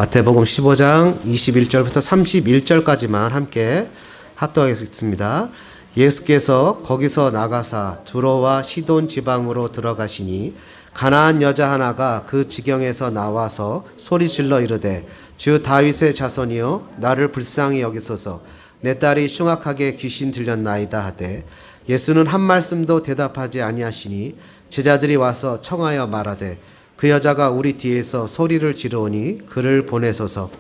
마태복음 15장 21절부터 31절까지만 함께 합독하겠습니다. 예수께서 거기서 나가사 두로와 시돈 지방으로 들어가시니 가나안 여자 하나가 그 지경에서 나와서 소리질러 이르되 주 다윗의 자손이여 나를 불쌍히 여기소서 내 딸이 흉악하게 귀신 들렸나이다 하되 예수는 한 말씀도 대답하지 아니하시니 제자들이 와서 청하여 말하되 그 여자가 우리 뒤에서 소리를 지르오니 그를 보내소서.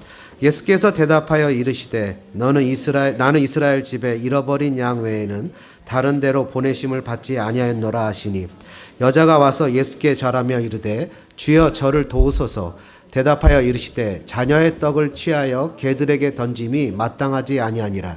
예수께서 대답하여 이르시되 나는 이스라엘 집에 잃어버린 양 외에는 다른 데로 보내심을 받지 아니하였노라 하시니 여자가 와서 예수께 절하며 이르되 주여 저를 도우소서. 대답하여 이르시되 자녀의 떡을 취하여 개들에게 던짐이 마땅하지 아니하니라.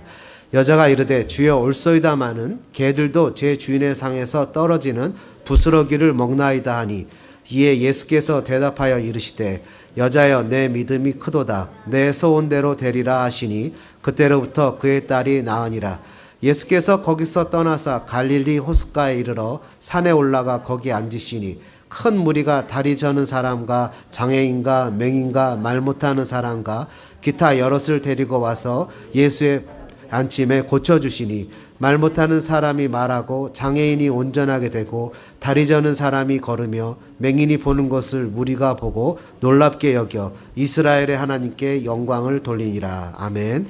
여자가 이르되 주여 올소이다마는 개들도 제 주인의 상에서 떨어지는 부스러기를 먹나이다 하니 이에 예수께서 대답하여 이르시되 여자여 내 믿음이 크도다 내 소원대로 되리라 하시니 그때로부터 그의 딸이 나으니라. 예수께서 거기서 떠나사 갈릴리 호숫가에 이르러 산에 올라가 거기 앉으시니 큰 무리가 다리 저는 사람과 장애인과 맹인과 말 못하는 사람과 기타 여럿을 데리고 와서 예수의 안침에 고쳐주시니 말 못하는 사람이 말하고 장애인이 온전하게 되고 다리 저는 사람이 걸으며 맹인이 보는 것을 무리가 보고 놀랍게 여겨 이스라엘의 하나님께 영광을 돌리니라. 아멘.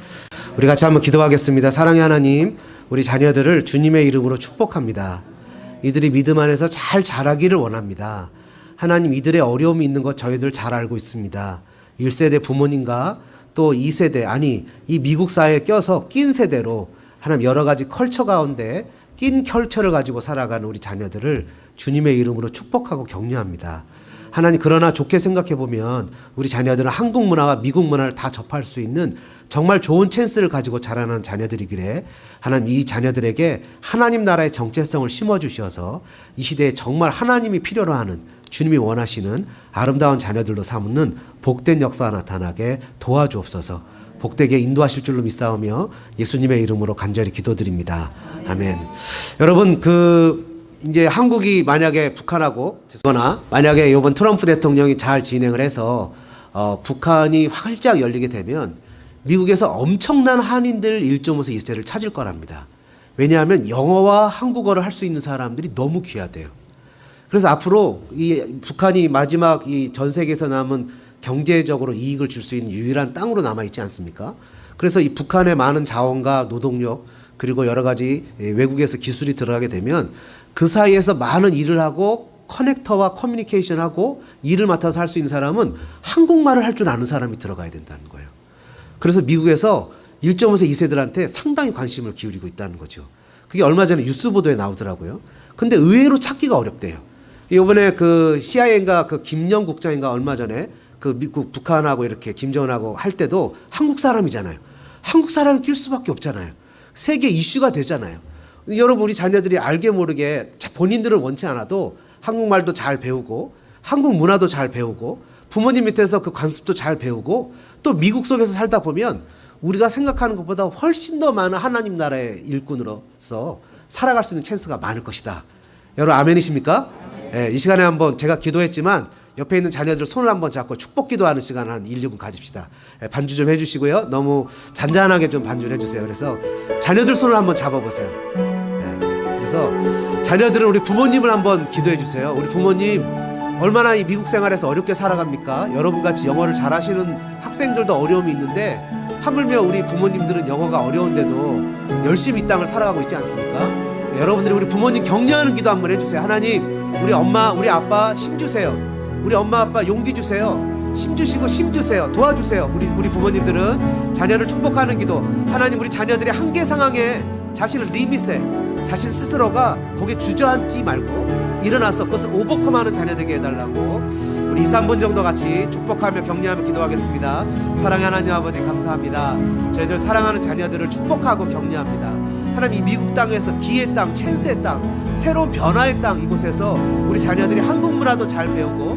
우리 같이 한번 기도하겠습니다. 사랑의 하나님, 우리 자녀들을 주님의 이름으로 축복합니다. 이들이 믿음 안에서 잘 자라기를 원합니다. 하나님, 이들의 어려움이 있는 것 저희들 잘 알고 있습니다. 1세대 부모님과 또 2세대, 아니 이 미국 사회에 껴서 낀 세대로 하나님 여러 가지 컬처 가운데 낀 컬처를 가지고 살아가는 우리 자녀들을 주님의 이름으로 축복하고 격려합니다. 하나님, 그러나 좋게 생각해 보면 우리 자녀들은 한국 문화와 미국 문화를 다 접할 수 있는 정말 좋은 찬스를 가지고 자라는 자녀들이기에 하나님, 이 자녀들에게 하나님 나라의 정체성을 심어주셔서 이 시대에 정말 하나님이 필요로 하는, 주님이 원하시는 아름다운 자녀들로 삼는 복된 역사가 나타나게 도와주옵소서. 복되게 인도하실 줄로 믿사오며 예수님의 이름으로 간절히 기도드립니다. 아멘. 여러분, 이제 한국이 만약에 북한하고 되거나 만약에 이번 트럼프 대통령이 잘 진행을 해서 북한이 활짝 열리게 되면 미국에서 엄청난 한인들 1.5세 2세를 찾을 거랍니다. 왜냐하면 영어와 한국어를 할 수 있는 사람들이 너무 귀하대요. 그래서 앞으로 이 북한이 마지막 이 전 세계에서 남은 경제적으로 이익을 줄 수 있는 유일한 땅으로 남아있지 않습니까? 그래서 이 북한의 많은 자원과 노동력 그리고 여러 가지 외국에서 기술이 들어가게 되면 그 사이에서 많은 일을 하고 커넥터와 커뮤니케이션하고 일을 맡아서 할 수 있는 사람은 한국말을 할 줄 아는 사람이 들어가야 된다는 거예요. 그래서 미국에서 1.5세 2세들한테 상당히 관심을 기울이고 있다는 거죠. 그게 얼마 전에 뉴스 보도에 나오더라고요. 근데 의외로 찾기가 어렵대요. 이번에 그 CIA인가 그 김영 국장인가 얼마 전에 그 미국 북한하고 이렇게 김정은하고 할 때도 한국 사람이잖아요. 한국 사람이 낄 수밖에 없잖아요. 세계 이슈가 되잖아요. 여러분, 우리 자녀들이 알게 모르게 본인들은 원치 않아도 한국말도 잘 배우고 한국 문화도 잘 배우고 부모님 밑에서 그 관습도 잘 배우고 또 미국 속에서 살다 보면 우리가 생각하는 것보다 훨씬 더 많은 하나님 나라의 일꾼으로서 살아갈 수 있는 찬스가 많을 것이다. 여러분, 아멘이십니까? 네, 이 시간에 한번 제가 기도했지만 옆에 있는 자녀들 손을 한번 잡고 축복 기도하는 시간 한 1, 2분 가집시다. 반주 좀 해주시고요. 너무 잔잔하게 좀 반주를 해주세요. 그래서 자녀들 손을 한번 잡아보세요. 그래서 자녀들은 우리 부모님을 한번 기도해 주세요. 우리 부모님 얼마나 이 미국 생활에서 어렵게 살아갑니까? 여러분같이 영어를 잘하시는 학생들도 어려움이 있는데 하물며 우리 부모님들은 영어가 어려운데도 열심히 이 땅을 살아가고 있지 않습니까? 여러분들이 우리 부모님 격려하는 기도 한번 해주세요. 하나님, 우리 엄마, 우리 아빠 힘 주세요. 우리 엄마 아빠 용기 주세요. 힘 주시고 힘 주세요. 도와주세요. 우리 부모님들은 자녀를 축복하는 기도. 하나님, 우리 자녀들의 한계 상황에 자신을 리밋에 자신 스스로가 거기에 주저앉지 말고 일어나서 그것을 오버컴하는 자녀 되게 해달라고 우리 2, 3분 정도 같이 축복하며 격려하며 기도하겠습니다. 사랑의 하나님 아버지, 감사합니다. 저희들 사랑하는 자녀들을 축복하고 격려합니다. 하나님, 이 미국 땅에서 기회의 땅, 찬스의 땅, 새로운 변화의 땅, 이곳에서 우리 자녀들이 한국 문화도 잘 배우고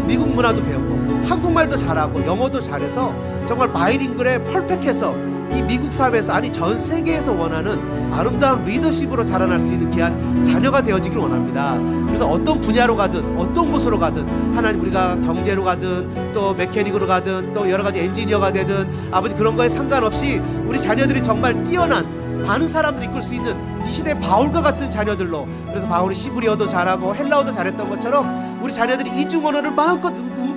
미국 문화도 배우고 한국말도 잘하고 영어도 잘해서 정말 바이링글에 펄펙해서 이 미국 사회에서, 아니 전 세계에서 원하는 아름다운 리더십으로 자라날 수 있는 귀한 자녀가 되어지길 원합니다. 그래서 어떤 분야로 가든 어떤 곳으로 가든 하나님, 우리가 경제로 가든 또 메케닉으로 가든 또 여러 가지 엔지니어가 되든 아버지, 그런 거에 상관없이 우리 자녀들이 정말 뛰어난 많은 사람들을 이끌 수 있는 이 시대 바울과 같은 자녀들로, 그래서 바울이 시브리어도 잘하고 헬라어도 잘했던 것처럼 우리 자녀들이 이중 언어를 마음껏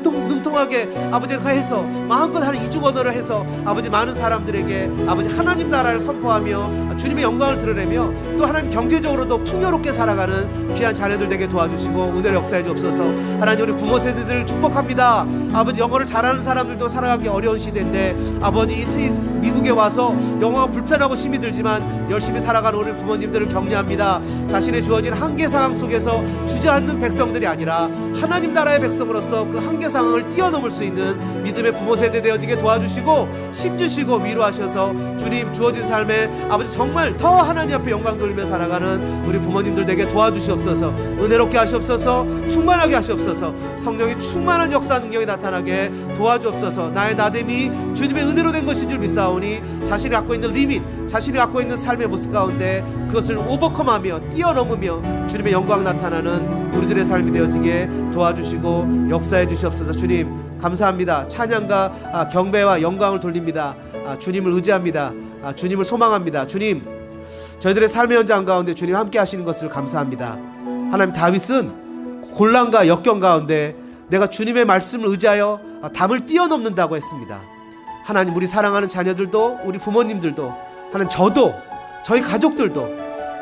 능통하게 아버지가 해서 마음껏 하는 이중 언어를 해서 아버지, 많은 사람들에게 아버지 하나님 나라를 선포하며 주님의 영광을 드러내며 또 하나님 경제적으로도 풍요롭게 살아가는 귀한 자녀들 되게 도와주시고 은혜를 역사해 주옵소서. 하나님, 우리 부모 세대들을 축복합니다. 아버지, 영어를 잘하는 사람들도 살아가기 어려운 시대인데 아버지, 이 미국에 와서 영어가 불편하고 힘이 들지만 열심히 살아가는 우리 부모님들을 격려합니다. 자신의 주어진 한계 상황 속에서 주저앉는 백성들이 아니라 하나님 나라의 백성으로서 그 한계 상황을 뛰어넘을 수 있는 믿음의 부모 세대 되어지게 도와주시고 힘주시고 위로하셔서 주님 주어진 삶에 아버지 정말 더 하나님 앞에 영광 돌리며 살아가는 우리 부모님들 되게 도와주시옵소서. 은혜롭게 하시옵소서. 충만하게 하시옵소서. 성령이 충만한 역사 능력이 나타나게 도와주옵소서. 나의 나됨이 주님의 은혜로 된 것인 줄 믿사오니 자신이 갖고 있는 리밋, 자신이 갖고 있는 삶의 모습 가운데 그것을 오버컴하며 뛰어넘으며 주님의 영광 나타나는 우리들의 삶이 되어지게 도와주시고 역사해 주시옵소서. 주님 감사합니다. 찬양과 경배와 영광을 돌립니다. 주님을 의지합니다. 주님을 소망합니다. 주님, 저희들의 삶의 현장 가운데 주님 함께 하시는 것을 감사합니다. 하나님, 다윗은 곤란과 역경 가운데 내가 주님의 말씀을 의지하여 담을 뛰어넘는다고 했습니다. 하나님, 우리 사랑하는 자녀들도 우리 부모님들도 하나님, 저도 저희 가족들도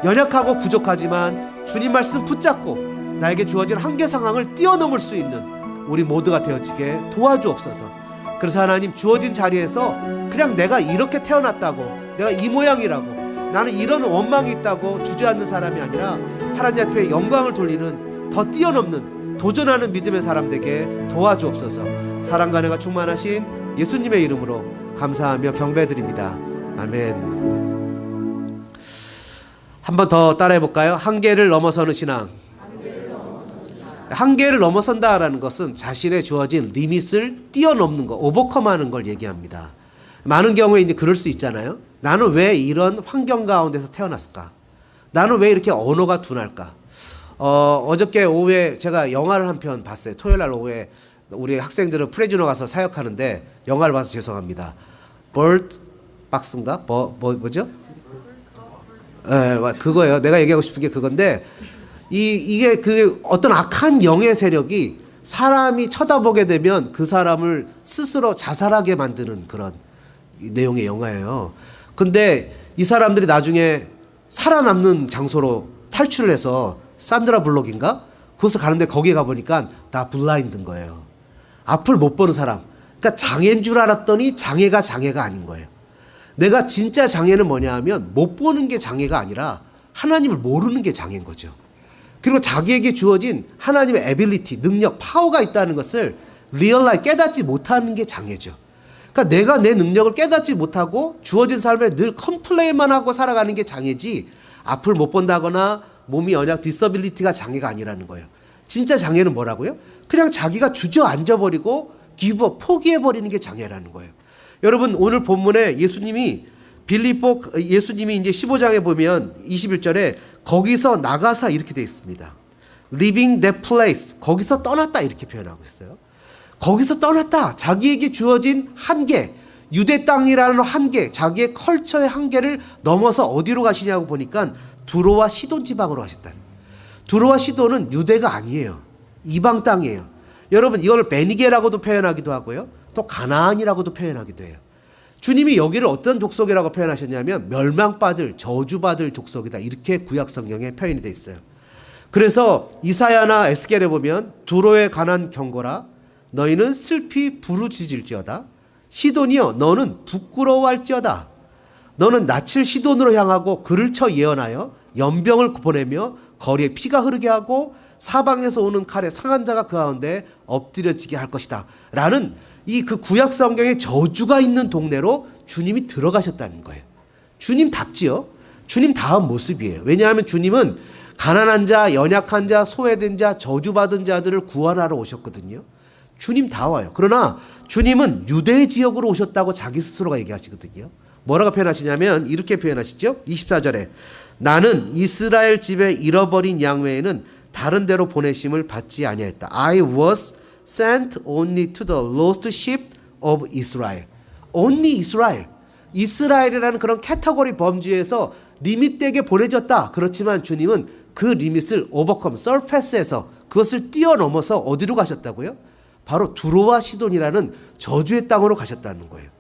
연약하고 부족하지만 주님 말씀 붙잡고 나에게 주어진 한계 상황을 뛰어넘을 수 있는 우리 모두가 되어지게 도와주옵소서. 그래서 하나님, 주어진 자리에서 그냥 내가 이렇게 태어났다고, 내가 이 모양이라고, 나는 이런 원망이 있다고 주저앉는 사람이 아니라 하나님 앞에 영광을 돌리는, 더 뛰어넘는, 도전하는 믿음의 사람 되게 도와주옵소서. 사랑과 은혜가 충만하신 예수님의 이름으로 감사하며 경배드립니다. 아멘. 한 번 더 따라해 볼까요? 한계를 넘어서는 신앙. 한계를 넘어선다라는 것은 자신의 주어진 리밋을 뛰어넘는 거, 오버컴하는 걸 얘기합니다. 많은 경우에 이제 그럴 수 있잖아요. 나는 왜 이런 환경 가운데서 태어났을까? 나는 왜 이렇게 언어가 둔할까? 어저께 오후에 제가 영화를 한 편 봤어요. 토요일 날 오후에 우리 학생들은 프레즈노 가서 사역하는데 영화를 봐서 죄송합니다. bird 박스인가? 뭐죠? 그거예요. 내가 얘기하고 싶은 게 그건데, 이게 그 어떤 악한 영의 세력이 사람이 쳐다보게 되면 그 사람을 스스로 자살하게 만드는 그런 내용의 영화예요. 근데 이 사람들이 나중에 살아남는 장소로 탈출을 해서 산드라 블록인가? 그곳을 가는데 거기에 가보니까 다 블라인드인 거예요. 앞을 못 보는 사람. 그러니까 장애인 줄 알았더니 장애가 아닌 거예요. 내가 진짜 장애는 뭐냐 하면 못 보는 게 장애가 아니라 하나님을 모르는 게 장애인 거죠. 그리고 자기에게 주어진 하나님의 에빌리티, 능력, 파워가 있다는 것을 리얼라이 깨닫지 못하는 게 장애죠. 그러니까 내가 내 능력을 깨닫지 못하고 주어진 삶에 늘 컴플레인만 하고 살아가는 게 장애지, 앞을 못 본다거나 몸이 연약, 디서빌리티가 장애가 아니라는 거예요. 진짜 장애는 뭐라고요? 그냥 자기가 주저앉아버리고 기브업, 포기해버리는 게 장애라는 거예요. 여러분, 오늘 본문에 예수님이 예수님이 이제 15장에 보면 21절에 거기서 나가사 이렇게 되어 있습니다. Leaving that place, 거기서 떠났다 이렇게 표현하고 있어요. 거기서 떠났다. 자기에게 주어진 한계, 유대 땅이라는 한계, 자기의 컬처의 한계를 넘어서 어디로 가시냐고 보니까 두로와 시돈 지방으로 가셨다. 두로와 시돈은 유대가 아니에요. 이방 땅이에요. 여러분, 이걸 베니게라고도 표현하기도 하고요, 또 가나안이라고도 표현하기도 해요. 주님이 여기를 어떤 족속이라고 표현하셨냐면 멸망받을, 저주받을 족속이다, 이렇게 구약 성경에 표현이 되어 있어요. 그래서 이사야나 에스겔에 보면 두로에 관한 경고라, 너희는 슬피 부르짖을지어다. 시돈이여, 너는 부끄러워할지어다. 너는 낯을 시돈으로 향하고 그를 쳐 예언하여 연병을 보내며 거리에 피가 흐르게 하고 사방에서 오는 칼에 상한 자가 그 가운데 엎드려지게 할 것이다 라는 이 그 구약 성경의 저주가 있는 동네로 주님이 들어가셨다는 거예요. 주님답지요. 주님 다음 모습이에요. 왜냐하면 주님은 가난한 자, 연약한 자, 소외된 자, 저주받은 자들을 구원하러 오셨거든요. 주님 다와요. 그러나 주님은 유대 지역으로 오셨다고 자기 스스로가 얘기하시거든요. 뭐라고 표현하시냐면 이렇게 표현하시죠. 24절에 나는 이스라엘 집에 잃어버린 양 외에는 다른 데로 보내심을 받지 아니하였다. I was sent only to the lost sheep of Israel. Only Israel. 이스라엘이라는 그런 카테고리 범주에서 리밋되게 보내졌다. 그렇지만 주님은 그 리밋을 오버컴, 서페스에서 그것을 뛰어넘어서 어디로 가셨다고요? 바로 두로와 시돈이라는 저주의 땅으로 가셨다는 거예요.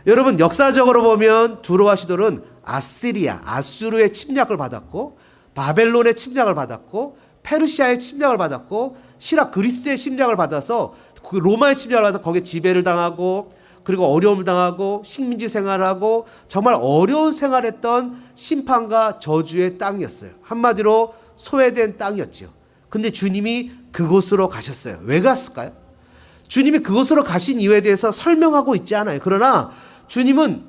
여러분 역사적으로 보면 두로와 시돈은 아시리아, 아수르의 침략을 받았고 바벨론의 침략을 받았고 페르시아의 침략을 받았고 시라 그리스의 침략을 받아서 그 로마의 침략을 받아서 거기에 지배를 당하고 그리고 어려움을 당하고 식민지 생활하고 정말 어려운 생활했던 심판과 저주의 땅이었어요. 한마디로 소외된 땅이었죠. 근데 주님이 그곳으로 가셨어요. 왜 갔을까요? 주님이 그곳으로 가신 이유에 대해서 설명하고 있지 않아요. 그러나 주님은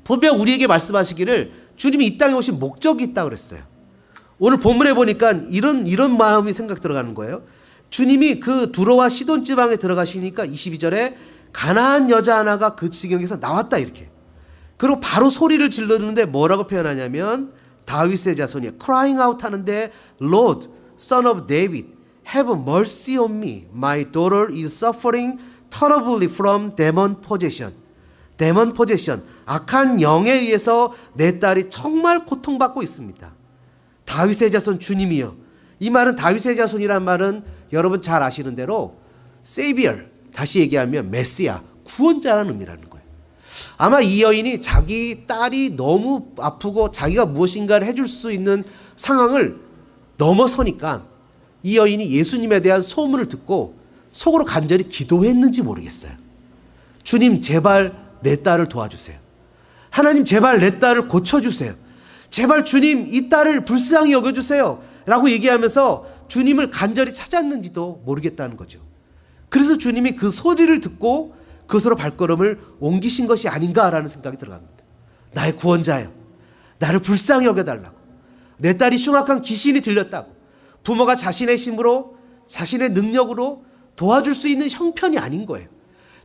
분명 우리에게 말씀하시기를 주님이 이 땅에 오신 목적이 있다고 그랬어요. 오늘 본문에 보니까 이런 마음이 생각 들어가는 거예요. 주님이 그 두로와 시돈 지방에 들어가시니까 22절에 가나안 여자 하나가 그 지경에서 나왔다 이렇게. 그리고 바로 소리를 질르는데 뭐라고 표현하냐면 다윗의 자손이 crying out 하는데 Lord, son of David, have mercy on me. My daughter is suffering terribly from demon possession. demon possession. 악한 영에 의해서 내 딸이 정말 고통받고 있습니다. 다윗의 자손 주님이요. 이 말은 다윗의 자손이란 말은 여러분 잘 아시는 대로 Savior, 다시 얘기하면 메시아, 구원자라는 의미라는 거예요. 아마 이 여인이 자기 딸이 너무 아프고 자기가 무엇인가를 해줄 수 있는 상황을 넘어서니까 이 여인이 예수님에 대한 소문을 듣고 속으로 간절히 기도했는지 모르겠어요. 주님 제발 내 딸을 도와주세요. 하나님 제발 내 딸을 고쳐주세요. 제발 주님 이 딸을 불쌍히 여겨주세요 라고 얘기하면서 주님을 간절히 찾았는지도 모르겠다는 거죠. 그래서 주님이 그 소리를 듣고 그것으로 발걸음을 옮기신 것이 아닌가라는 생각이 들어갑니다. 나의 구원자여, 나를 불쌍히 여겨달라고. 내 딸이 흉악한 귀신이 들렸다고. 부모가 자신의 힘으로 자신의 능력으로 도와줄 수 있는 형편이 아닌 거예요.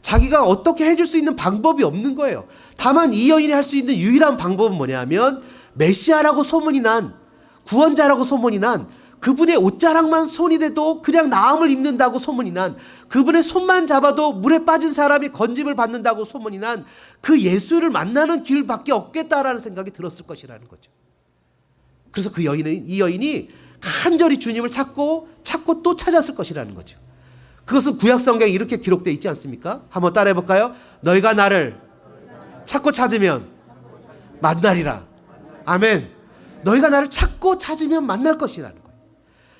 자기가 어떻게 해줄 수 있는 방법이 없는 거예요. 다만 이 여인이 할 수 있는 유일한 방법은 뭐냐면 메시아라고 소문이 난, 구원자라고 소문이 난, 그분의 옷자락만 손이 대도 그냥 나음을 입는다고 소문이 난, 그분의 손만 잡아도 물에 빠진 사람이 건짐을 받는다고 소문이 난 그 예수를 만나는 길밖에 없겠다라는 생각이 들었을 것이라는 거죠. 그래서 이 여인이 간절히 주님을 찾고 또 찾았을 것이라는 거죠. 그것은 구약 성경에 이렇게 기록되어 있지 않습니까? 한번 따라해 볼까요? 너희가 나를 찾고 찾으면 만나리라. 아멘. 너희가 나를 찾고 찾으면 만날 것이라는 거예요.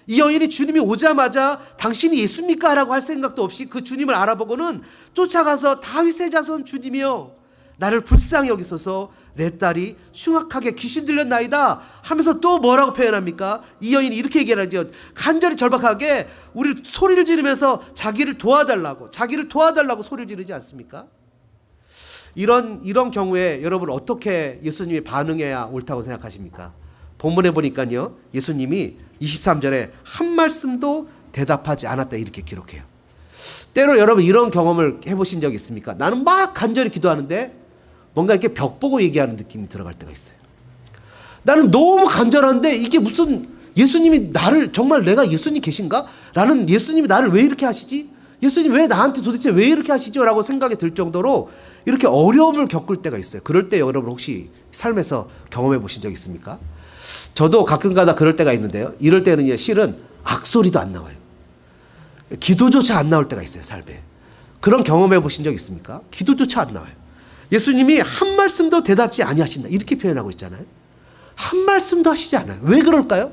이 여인이 주님이 오자마자 당신이 예수입니까? 라고 할 생각도 없이 그 주님을 알아보고는 쫓아가서 다윗의 자손 주님이여 나를 불쌍히 여기소서 내 딸이 흉악하게 귀신 들렸나이다 하면서 또 뭐라고 표현합니까? 이 여인이 이렇게 얘기하죠. 간절히 절박하게 우리 소리를 지르면서 자기를 도와달라고 소리를 지르지 않습니까? 이런 경우에 여러분 어떻게 예수님이 반응해야 옳다고 생각하십니까? 본문에 보니까요. 예수님이 23절에 한 말씀도 대답하지 않았다 이렇게 기록해요. 때로 여러분 이런 경험을 해보신 적 있습니까? 나는 막 간절히 기도하는데 뭔가 이렇게 벽 보고 얘기하는 느낌이 들어갈 때가 있어요. 나는 너무 간절한데 이게 무슨 예수님이 나를 정말 내가 예수님 계신가? 라는 예수님이 나를 왜 이렇게 하시지? 예수님 왜 나한테 도대체 왜 이렇게 하시죠? 라고 생각이 들 정도로 이렇게 어려움을 겪을 때가 있어요. 그럴 때 여러분 혹시 삶에서 경험해 보신 적 있습니까? 저도 가끔가다 그럴 때가 있는데요. 이럴 때는 실은 악소리도 안 나와요. 기도조차 안 나올 때가 있어요. 삶에. 그런 경험해 보신 적 있습니까? 기도조차 안 나와요. 예수님이 한 말씀도 대답지 아니하신다 이렇게 표현하고 있잖아요. 한 말씀도 하시지 않아요. 왜 그럴까요?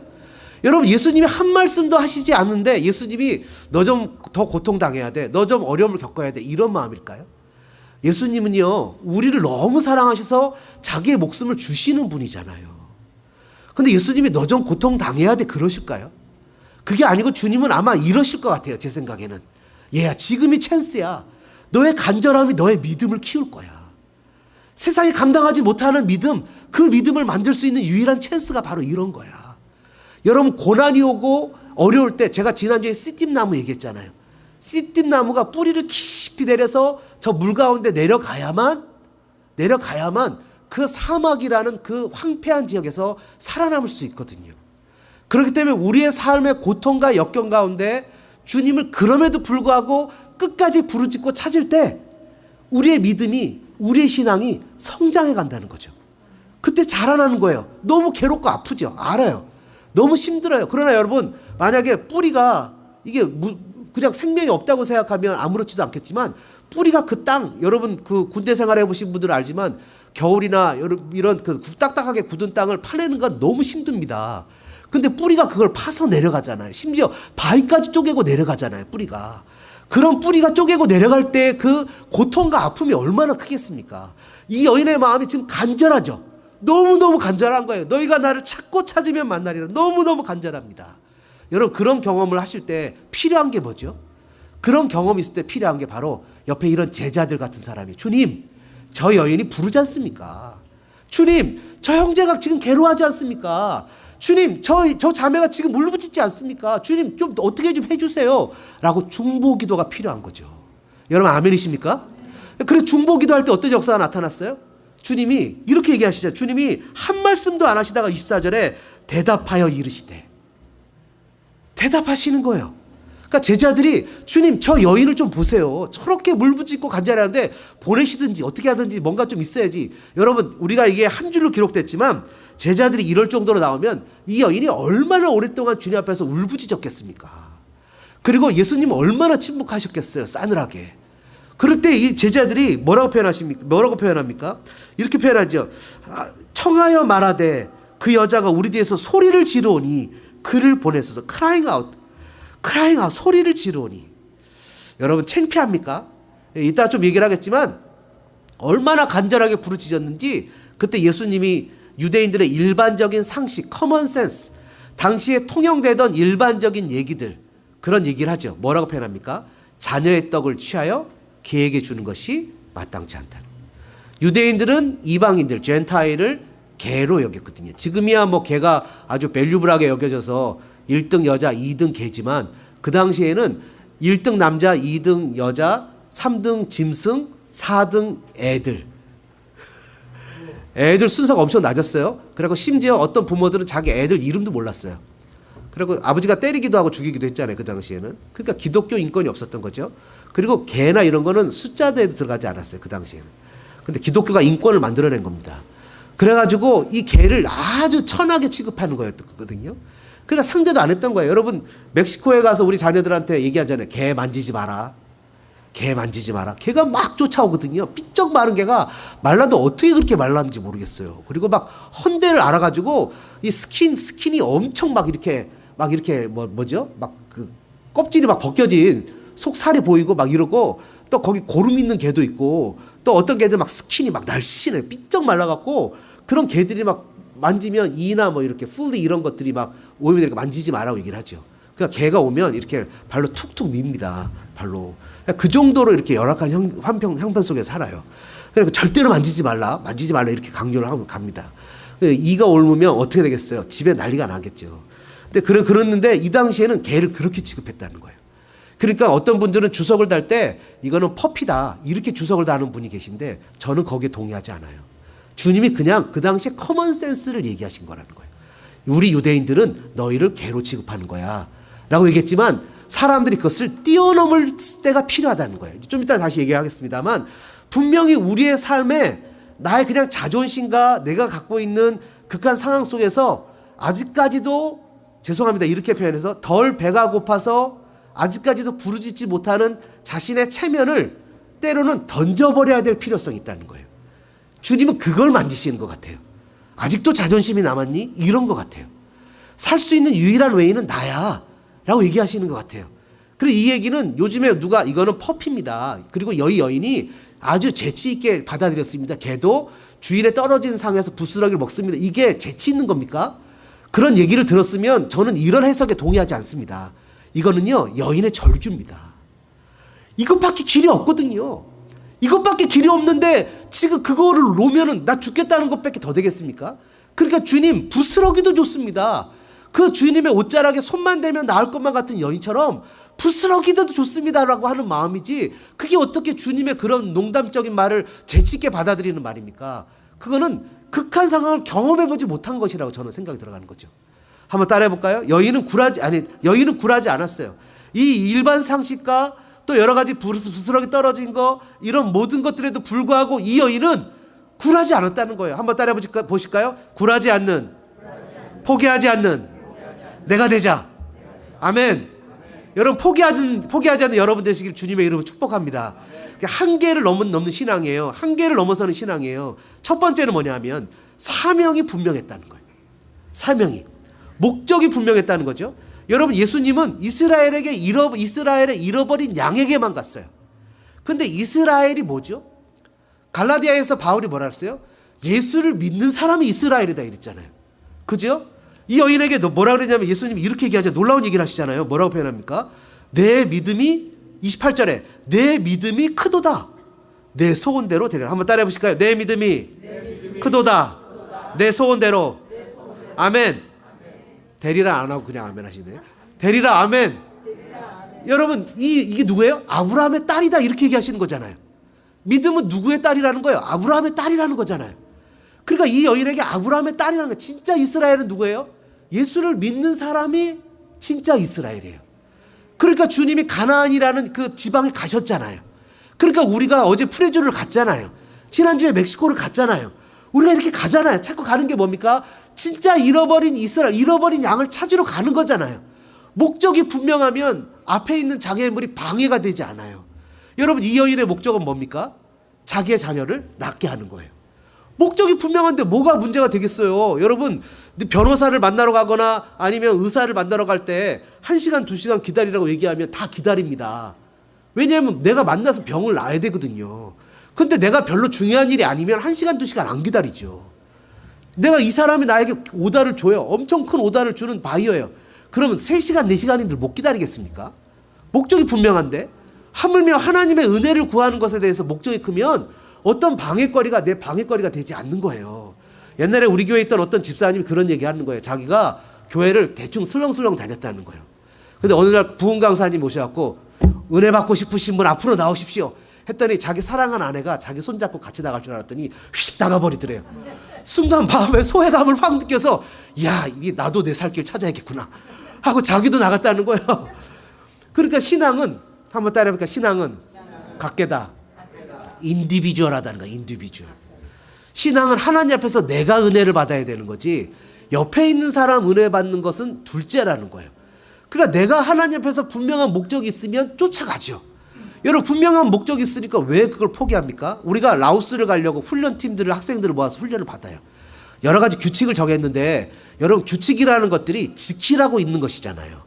여러분 예수님이 한 말씀도 하시지 않는데 예수님이 너 좀 더 고통당해야 돼, 너 좀 어려움을 겪어야 돼 이런 마음일까요? 예수님은요 우리를 너무 사랑하셔서 자기의 목숨을 주시는 분이잖아요. 근데 예수님이 너 좀 고통당해야 돼 그러실까요? 그게 아니고 주님은 아마 이러실 것 같아요. 제 생각에는 얘야 지금이 찬스야. 너의 간절함이 너의 믿음을 키울 거야. 세상이 감당하지 못하는 믿음, 그 믿음을 만들 수 있는 유일한 찬스가 바로 이런 거야. 여러분 고난이 오고 어려울 때 제가 지난주에 씨띠나무 얘기했잖아요. 씨띠나무가 뿌리를 깊이 내려서 저 물 가운데 내려가야만 그 사막이라는 그 황폐한 지역에서 살아남을 수 있거든요. 그렇기 때문에 우리의 삶의 고통과 역경 가운데 주님을 그럼에도 불구하고 끝까지 부르짖고 찾을 때 우리의 믿음이, 우리의 신앙이 성장해 간다는 거죠. 그때 자라나는 거예요. 너무 괴롭고 아프죠. 알아요. 너무 힘들어요. 그러나 여러분, 만약에 뿌리가 이게 그냥 생명이 없다고 생각하면 아무렇지도 않겠지만, 뿌리가 그 땅, 여러분 그 군대 생활해 보신 분들은 알지만 겨울이나 이런 그 딱딱하게 굳은 땅을 파내는 건 너무 힘듭니다. 근데 뿌리가 그걸 파서 내려가잖아요. 심지어 바위까지 쪼개고 내려가잖아요, 뿌리가. 그런 뿌리가 쪼개고 내려갈 때 그 고통과 아픔이 얼마나 크겠습니까? 이 여인의 마음이 지금 간절하죠. 너무너무 간절한 거예요. 너희가 나를 찾고 찾으면 만나리라. 너무너무 간절합니다. 여러분, 그런 경험을 하실 때 필요한 게 뭐죠? 그런 경험이 있을 때 필요한 게 바로 옆에 이런 제자들 같은 사람이, 주님, 저 여인이 부르지 않습니까? 주님, 저 형제가 지금 괴로워하지 않습니까? 주님, 저 자매가 지금 울부짖지 않습니까? 주님, 좀 어떻게 좀 해주세요. 라고 중보기도가 필요한 거죠. 여러분, 아멘이십니까? 그래서 중보기도 할 때 어떤 역사가 나타났어요? 주님이 이렇게 얘기하시죠. 주님이 한 말씀도 안 하시다가 24절에 대답하여 이르시되, 대답하시는 거예요. 그러니까 제자들이, 주님, 저 여인을 좀 보세요. 저렇게 물부짖고 간절해하는데 보내시든지 어떻게 하든지 뭔가 좀 있어야지. 여러분, 우리가 이게 한 줄로 기록됐지만 제자들이 이럴 정도로 나오면 이 여인이 얼마나 오랫동안 주님 앞에서 울부짖었겠습니까? 그리고 예수님 얼마나 침묵하셨겠어요, 싸늘하게. 그럴 때 이 제자들이 뭐라고 표현합니까? 이렇게 표현하죠. 청하여 말하되 그 여자가 우리 뒤에서 소리를 지르오니 그를 보내소서. crying out, 소리를 지르오니. 여러분, 창피합니까? 이따 좀 얘기를 하겠지만 얼마나 간절하게 부르짖었는지, 그때 예수님이 유대인들의 일반적인 상식, 커먼 센스, 당시에 통용되던 일반적인 얘기들, 그런 얘기를 하죠. 뭐라고 표현합니까? 자녀의 떡을 취하여 개에게 주는 것이 마땅치 않다. 유대인들은 이방인들, 젠타일을 개로 여겼거든요. 지금이야 뭐 개가 아주 밸류블하게 여겨져서 1등 여자, 2등 개지만 그 당시에는 1등 남자, 2등 여자, 3등 짐승, 4등 애들. 애들 순서가 엄청 낮았어요. 그리고 심지어 어떤 부모들은 자기 애들 이름도 몰랐어요. 그리고 아버지가 때리기도 하고 죽이기도 했잖아요, 그 당시에는. 그러니까 기독교 인권이 없었던 거죠. 그리고 개나 이런 거는 숫자대에도 들어가지 않았어요, 그 당시에는. 근데 기독교가 인권을 만들어낸 겁니다. 그래가지고 이 개를 아주 천하게 취급하는 거였거든요. 그러니까 상대도 안 했던 거예요. 여러분, 멕시코에 가서 우리 자녀들한테 얘기하잖아요. 개 만지지 마라. 개 만지지 마라. 개가 막 쫓아오거든요. 삐쩍 마른 개가 말라도 어떻게 그렇게 말랐는지 모르겠어요. 그리고 막 헌대를 알아가지고 이 스킨이 엄청 막 이렇게 뭐죠? 막 그 껍질이 막 벗겨진 속살이 보이고 막 이러고, 또 거기 고름 있는 개도 있고, 또 어떤 개들 막 스킨이 막 날씬해 삐쩍 말라갖고, 그런 개들이 막 만지면 이나 뭐 이렇게 풀리 이런 것들이 막 오면 이렇게 만지지 마라고 얘기를 하죠. 그러니까 개가 오면 이렇게 발로 툭툭 밉니다. 발로. 그 정도로 이렇게 열악한 형편 속에 살아요. 그러니까 절대로 만지지 말라 이렇게 강요를 하고 갑니다. 이가 옮으면 어떻게 되겠어요? 집에 난리가 나겠죠. 근데 그랬는데 이 당시에는 개를 그렇게 취급했다는 거예요. 그러니까 어떤 분들은 주석을 달 때 이거는 퍼피다 이렇게 주석을 다는 분이 계신데, 저는 거기에 동의하지 않아요. 주님이 그냥 그 당시에 커먼 센스를 얘기하신 거라는 거예요. 우리 유대인들은 너희를 개로 취급하는 거야 라고 얘기했지만, 사람들이 그것을 뛰어넘을 때가 필요하다는 거예요. 좀 이따 다시 얘기하겠습니다만, 분명히 우리의 삶에 나의 그냥 자존심과 내가 갖고 있는 극한 상황 속에서 아직까지도, 죄송합니다, 이렇게 표현해서 덜 배가 고파서 아직까지도 부르짖지 못하는 자신의 체면을 때로는 던져버려야 될 필요성이 있다는 거예요. 주님은 그걸 만지시는 것 같아요. 아직도 자존심이 남았니? 이런 것 같아요. 살 수 있는 유일한 외인은 나야 라고 얘기하시는 것 같아요. 그리고 이 얘기는 요즘에 이거는 퍼피입니다. 그리고 여인이 아주 재치 있게 받아들였습니다. 개도 주일에 떨어진 상에서 부스러기를 먹습니다. 이게 재치 있는 겁니까? 그런 얘기를 들었으면 저는 이런 해석에 동의하지 않습니다. 이거는요, 여인의 절규입니다. 이것밖에 길이 없거든요. 이것밖에 길이 없는데 지금 그거를 놓으면은 나 죽겠다는 것밖에 더 되겠습니까? 그러니까 주님, 부스러기도 좋습니다. 그 주님의 옷자락에 손만 대면 나을 것만 같은 여인처럼 부스러기도 좋습니다라고 하는 마음이지, 그게 어떻게 주님의 그런 농담적인 말을 재치 있게 받아들이는 말입니까? 그거는 극한 상황을 경험해보지 못한 것이라고 저는 생각이 들어가는 거죠. 한번 따라해볼까요? 여인은 굴하지 않았어요. 이 일반 상식과 또 여러 가지 부스러기 떨어진 거 이런 모든 것들에도 불구하고 이 여인은 굴하지 않았다는 거예요. 한번 따라해 보실까요? 굴하지 않는, 포기하지 않는 내가 되자. 아멘. 여러분 포기하지 않는 여러분 되시길 주님의 이름으로 축복합니다. 한계를 넘는 신앙이에요. 한계를 넘어서는 신앙이에요. 첫 번째는 뭐냐 하면 사명이 분명했다는 거예요. 사명이. 목적이 분명했다는 거죠. 여러분 예수님은 이스라엘의 잃어버린 양에게만 갔어요. 근데 이스라엘이 뭐죠? 갈라디아에서 바울이 뭐라 했어요? 예수를 믿는 사람이 이스라엘이다 이랬잖아요. 그죠? 이 여인에게 뭐라 그랬냐면 예수님이 이렇게 얘기하죠. 놀라운 얘기를 하시잖아요. 뭐라고 표현합니까? 내 믿음이 28절에 내 믿음이 크도다. 내 소원대로 되리라. 한번 따라해 보실까요? 내 믿음이 크도다. 내 소원대로. 아멘. 되리라 안 하고 그냥 아멘 하시네요. 되리라 아멘. 여러분 이게 누구예요? 아브라함의 딸이다 이렇게 얘기하시는 거잖아요. 믿음은 누구의 딸이라는 거예요? 아브라함의 딸이라는 거잖아요. 그러니까 이 여인에게 아브라함의 딸이라는 거예요. 진짜 이스라엘은 누구예요? 예수를 믿는 사람이 진짜 이스라엘이에요. 그러니까 주님이 가나안이라는 그 지방에 가셨잖아요. 그러니까 우리가 어제 프레주를 갔잖아요. 지난주에 멕시코를 갔잖아요. 우리가 이렇게 가잖아요. 자꾸 가는 게 뭡니까? 진짜 잃어버린 이스라엘, 잃어버린 양을 찾으러 가는 거잖아요. 목적이 분명하면 앞에 있는 장애물이 방해가 되지 않아요. 여러분 이 여인의 목적은 뭡니까? 자기의 자녀를 낳게 하는 거예요. 목적이 분명한데 뭐가 문제가 되겠어요? 여러분 변호사를 만나러 가거나 아니면 의사를 만나러 갈 때 1시간 2시간 기다리라고 얘기하면 다 기다립니다. 왜냐하면 내가 만나서 병을 놔야 되거든요. 근데 내가 별로 중요한 일이 아니면 1시간 2시간 안 기다리죠. 내가 이 사람이 나에게 오다를 줘요. 엄청 큰 오다를 주는 바이어예요. 그러면 3시간 4시간인들 못 기다리겠습니까? 목적이 분명한데 하물며 하나님의 은혜를 구하는 것에 대해서 목적이 크면 어떤 방해거리가 내 방해거리가 되지 않는 거예요. 옛날에 우리 교회에 있던 어떤 집사님이 그런 얘기하는 거예요. 자기가 교회를 대충 슬렁슬렁 다녔다는 거예요. 근데 어느 날 부흥 강사님 모셔갖고 은혜 받고 싶으신 분 앞으로 나오십시오 했더니 자기 사랑한 아내가 자기 손잡고 같이 나갈 줄 알았더니 휙 나가버리더래요. 순간 마음에 소외감을 확 느껴서 야 이게 나도 내 살 길 찾아야겠구나 하고 자기도 나갔다는 거예요. 그러니까 신앙은 한번 따라해볼까? 신앙은 각계다. 인디비주얼하다는 거야. 인디비주얼. 신앙은 하나님 앞에서 내가 은혜를 받아야 되는 거지 옆에 있는 사람 은혜 받는 것은 둘째라는 거예요. 그러니까 내가 하나님 앞에서 분명한 목적이 있으면 쫓아가죠. 여러분 분명한 목적이 있으니까 왜 그걸 포기합니까? 우리가 라오스를 가려고 훈련팀들을 학생들을 모아서 훈련을 받아요. 여러 가지 규칙을 정했는데 여러분 규칙이라는 것들이 지키라고 있는 것이잖아요.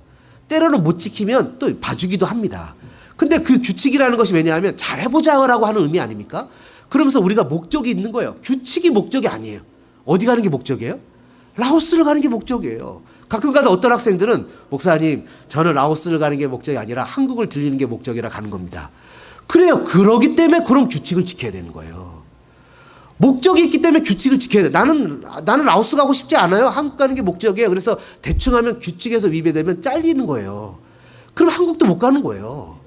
때로는 못 지키면 또 봐주기도 합니다. 근데 그 규칙이라는 것이 왜냐하면 잘해보자라고 하는 의미 아닙니까? 그러면서 우리가 목적이 있는 거예요. 규칙이 목적이 아니에요. 어디 가는 게 목적이에요? 라오스를 가는 게 목적이에요. 가끔가다 어떤 학생들은 목사님 저는 라오스를 가는 게 목적이 아니라 한국을 들리는 게 목적이라 가는 겁니다. 그래요. 그러기 때문에 그런 규칙을 지켜야 되는 거예요. 목적이 있기 때문에 규칙을 지켜야 돼. 나는 라오스 가고 싶지 않아요. 한국 가는 게 목적이에요. 그래서 대충 하면 규칙에서 위배되면 잘리는 거예요. 그럼 한국도 못 가는 거예요.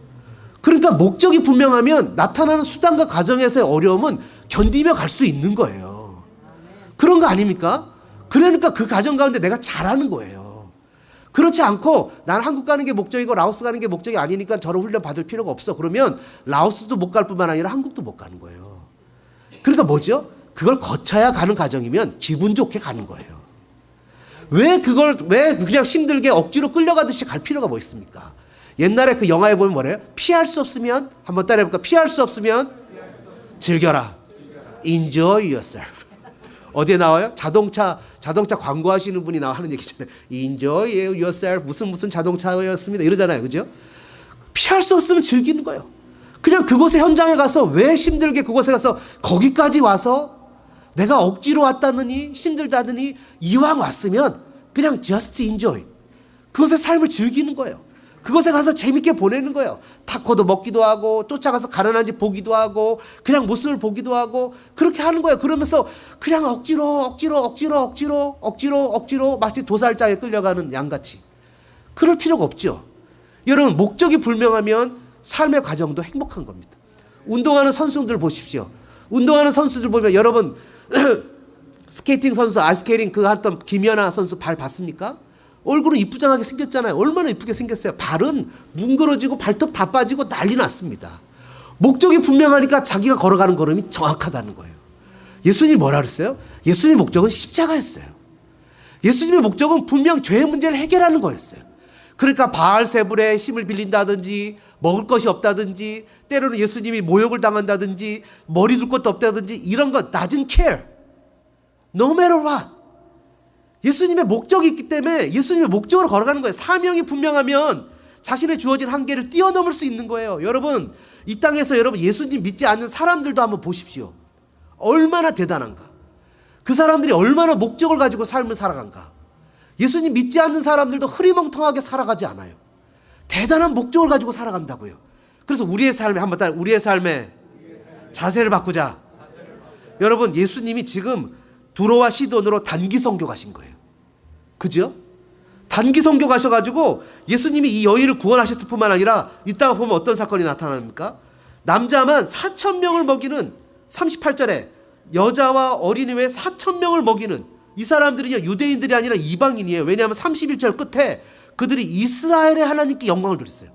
그러니까 목적이 분명하면 나타나는 수단과 과정에서의 어려움은 견디며 갈 수 있는 거예요. 그런 거 아닙니까? 그러니까 그 과정 가운데 내가 잘하는 거예요. 그렇지 않고 난 한국 가는 게 목적이고 라오스 가는 게 목적이 아니니까 저런 훈련 받을 필요가 없어. 그러면 라오스도 못 갈 뿐만 아니라 한국도 못 가는 거예요. 그러니까 뭐죠? 그걸 거쳐야 가는 과정이면 기분 좋게 가는 거예요. 왜 그냥 힘들게 억지로 끌려가듯이 갈 필요가 뭐 있습니까? 옛날에 그 영화에 보면 뭐래요? 피할 수 없으면 한번 따라해볼까? 피할 수 없으면 즐겨라. Enjoy yourself. 어디에 나와요? 자동차 광고하시는 분이 하는 얘기잖아요. Enjoy yourself. 무슨 자동차였습니다. 이러잖아요. 그죠? 피할 수 없으면 즐기는 거예요. 그냥 그곳의 현장에 가서 왜 힘들게 그곳에 가서 거기까지 와서 내가 억지로 왔다느니 힘들다느니 이왕 왔으면 그냥 just enjoy. 그곳의 삶을 즐기는 거예요. 그곳에 가서 재밌게 보내는 거예요. 타코도 먹기도 하고 쫓아가서 가난한지 보기도 하고 그냥 모습을 보기도 하고 그렇게 하는 거예요. 그러면서 그냥 억지로 마치 도살장에 끌려가는 양같이. 그럴 필요가 없죠. 여러분 목적이 불명하면 삶의 과정도 행복한 겁니다. 운동하는 선수들 보십시오. 운동하는 선수들 보면 여러분 스케이팅 선수, 아이스케이팅 그 했던 김연아 선수 발 봤습니까? 얼굴은 이쁘장하게 생겼잖아요. 얼마나 이쁘게 생겼어요. 발은 뭉그러지고 발톱 다 빠지고 난리 났습니다. 목적이 분명하니까 자기가 걸어가는 걸음이 정확하다는 거예요. 예수님이 뭐라 그랬어요? 예수님의 목적은 십자가였어요. 예수님의 목적은 분명 죄의 문제를 해결하는 거였어요. 그러니까 바알세불의 힘을 빌린다든지 먹을 것이 없다든지 때로는 예수님이 모욕을 당한다든지 머리 둘 것도 없다든지 이런 것 doesn't care. No matter what. 예수님의 목적이 있기 때문에 예수님의 목적으로 걸어가는 거예요. 사명이 분명하면 자신의 주어진 한계를 뛰어넘을 수 있는 거예요. 여러분 이 땅에서 여러분 예수님 믿지 않는 사람들도 한번 보십시오. 얼마나 대단한가. 그 사람들이 얼마나 목적을 가지고 삶을 살아간가. 예수님 믿지 않는 사람들도 흐리멍텅하게 살아가지 않아요. 대단한 목적을 가지고 살아간다고요. 그래서 우리의 삶에 한번 따라 우리의 삶에 자세를 바꾸자. 여러분 예수님이 지금 두로와 시돈으로 단기 선교 가신 거예요. 그죠? 단기 선교 가셔가지고 예수님이 이 여인을 구원하셨을 뿐만 아니라 이따가 보면 어떤 사건이 나타납니까? 남자만 4,000명을 먹이는 38절에 여자와 어린이 외에 4,000명을 먹이는 이 사람들은요 유대인들이 아니라 이방인이에요. 왜냐하면 31절 끝에 그들이 이스라엘의 하나님께 영광을 돌렸어요.